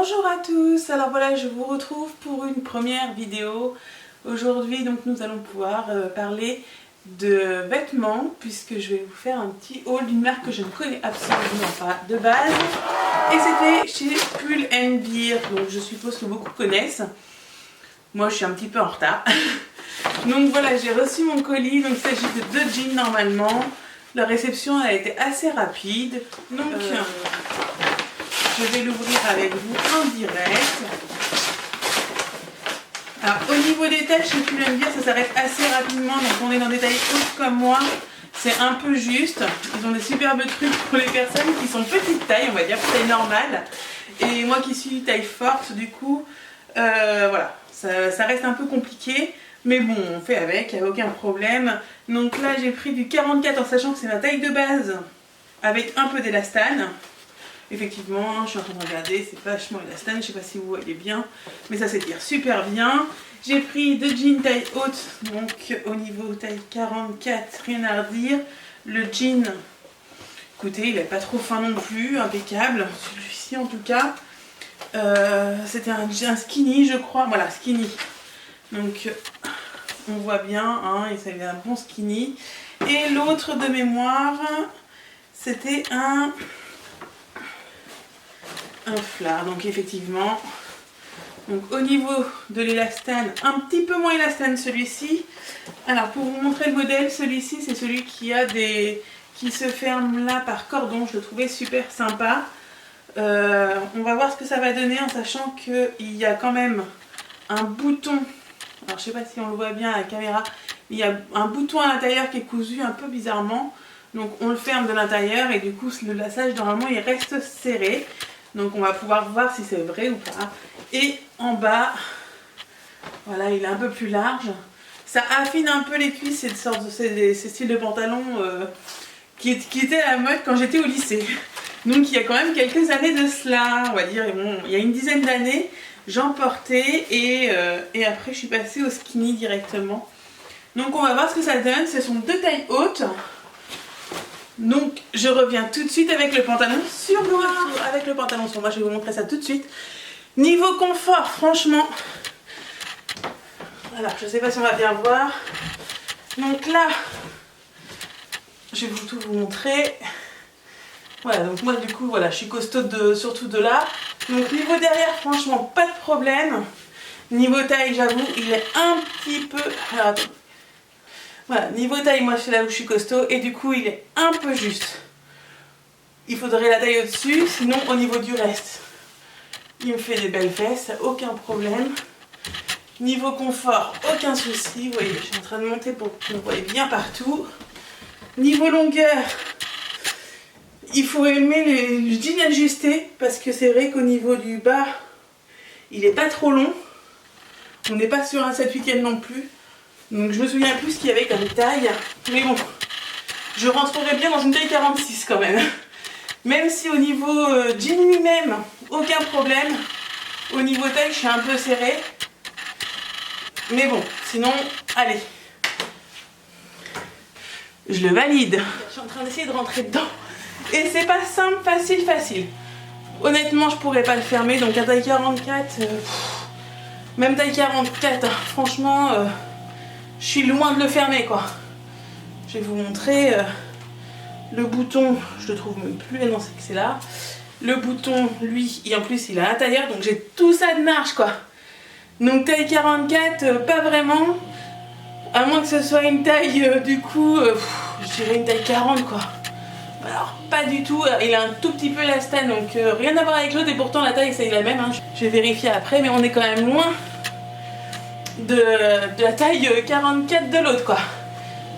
Bonjour à tous, alors voilà, je vous retrouve pour une première vidéo. Aujourd'hui donc nous allons pouvoir parler de vêtements, puisque je vais vous faire un petit haul d'une marque que je ne connais absolument pas de base. Et c'était chez Pull & Bear, donc je suppose que beaucoup connaissent. Moi je suis un petit peu en retard. Donc voilà, j'ai reçu mon colis, donc il s'agit de 2 jeans normalement. La réception a été assez rapide, donc je vais l'ouvrir avec vous en direct. Alors au niveau des tailles, chez Pull & Bear, ça s'arrête assez rapidement, donc on est dans des tailles hautes comme moi. C'est un peu juste, ils ont des superbes trucs pour les personnes qui sont petite taille, on va dire taille normale. Et moi qui suis taille forte, du coup, voilà, ça reste un peu compliqué. Mais bon, on fait avec, il n'y a aucun problème. Donc là, j'ai pris du 44 en sachant que c'est ma taille de base avec un peu d'élastane. Effectivement, je suis en train de regarder, c'est vachement élastane, je ne sais pas si vous voyez bien, mais ça s'étire super bien. J'ai pris 2 jeans taille haute, donc au niveau taille 44, rien à redire. Le jean, écoutez, il n'est pas trop fin non plus, impeccable, celui-ci en tout cas. C'était un skinny, je crois, voilà, skinny. Donc on voit bien, hein, et ça avait un bon skinny. Et l'autre de mémoire, c'était un flare, donc effectivement. Donc au niveau de l'élastane, un petit peu moins élastane celui-ci. Alors pour vous montrer le modèle, celui-ci c'est celui qui se ferme là par cordon, je le trouvais super sympa. On va voir ce que ça va donner en sachant qu'il y a quand même un bouton. Alors je sais pas si on le voit bien à la caméra, il y a un bouton à l'intérieur qui est cousu un peu bizarrement. Donc on le ferme de l'intérieur et du coup le laçage normalement il reste serré. Donc on va pouvoir voir si c'est vrai ou pas. Et en bas, voilà, il est un peu plus large. Ça affine un peu les cuisses, ces styles de pantalons qui étaient à la mode quand j'étais au lycée. Donc il y a quand même quelques années de cela, on va dire, bon, il y a une dizaine d'années. J'en portais et après je suis passée au skinny directement. Donc on va voir ce que ça donne. Ce sont 2 tailles hautes. Donc je reviens tout de suite avec le pantalon sur moi. Avec le pantalon sur moi, je vais vous montrer ça tout de suite. Niveau confort, franchement. Alors je sais pas si on va bien voir. Donc là, je vais tout vous montrer. Voilà, donc moi du coup, voilà, je suis costaud surtout de là. Donc niveau derrière, franchement, pas de problème. Niveau taille, j'avoue, il est un petit peu... Alors, attends. Voilà, niveau taille, moi c'est là où je suis costaud et du coup il est un peu juste. Il faudrait la taille au-dessus, sinon au niveau du reste, il me fait des belles fesses, aucun problème. Niveau confort, aucun souci. Vous voyez, je suis en train de monter pour que vous voyez bien partout. Niveau longueur, il faut aimer le jean ajusté parce que c'est vrai qu'au niveau du bas, il n'est pas trop long. On n'est pas sur un 7/8e non plus. Donc je me souviens plus ce qu'il y avait comme taille. Mais bon, je rentrerai bien dans une taille 46 quand même. Même si au niveau jean lui-même, aucun problème. Au niveau taille, je suis un peu serrée. Mais bon, sinon, allez. Je le valide. Je suis en train d'essayer de rentrer dedans. Et c'est pas simple, facile. Honnêtement, je pourrais pas le fermer. Donc à taille 44, même taille 44, hein, franchement, je suis loin de le fermer quoi. Je vais vous montrer le bouton, je le trouve même plus, non c'est là. Le bouton, lui, et en plus il est à l'intérieur, donc j'ai tout ça de marge quoi. Donc taille 44, pas vraiment. À moins que ce soit une taille, du coup, je dirais une taille 40 quoi. Alors pas du tout, il a un tout petit peu élastane, donc rien à voir avec l'autre et pourtant la taille c'est la même, hein. Je vais vérifier après, mais on est quand même loin de la taille 44 de l'autre quoi.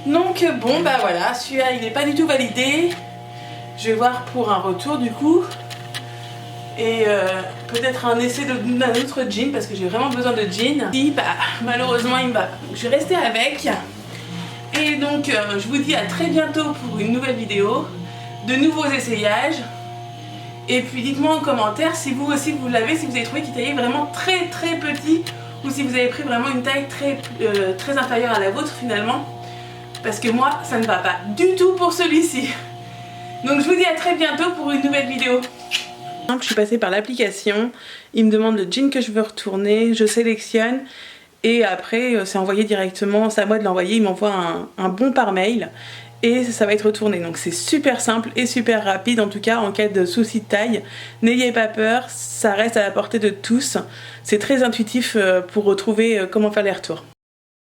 Donc bon bah voilà, celui-là il n'est pas du tout validé. Je vais voir pour un retour du coup. Et peut-être un essai d'un autre jean parce que j'ai vraiment besoin de jean. Si bah malheureusement il me va. Donc, je vais rester avec. Et donc je vous dis à très bientôt pour une nouvelle vidéo. De nouveaux essayages. Et puis dites-moi en commentaire si vous aussi vous l'avez, si vous avez trouvé qu'il taillait vraiment très petit. Ou si vous avez pris vraiment une taille très inférieure à la vôtre finalement. Parce que moi ça ne va pas du tout pour celui-ci. Donc je vous dis à très bientôt pour une nouvelle vidéo. Je suis passée par l'application, il me demande le jean que je veux retourner, je sélectionne et après c'est envoyé directement, c'est à moi de l'envoyer, il m'envoie un bon par mail et ça va être retourné. Donc c'est super simple et super rapide, en tout cas en cas de souci de taille. N'ayez pas peur, ça reste à la portée de tous. C'est très intuitif pour retrouver comment faire les retours.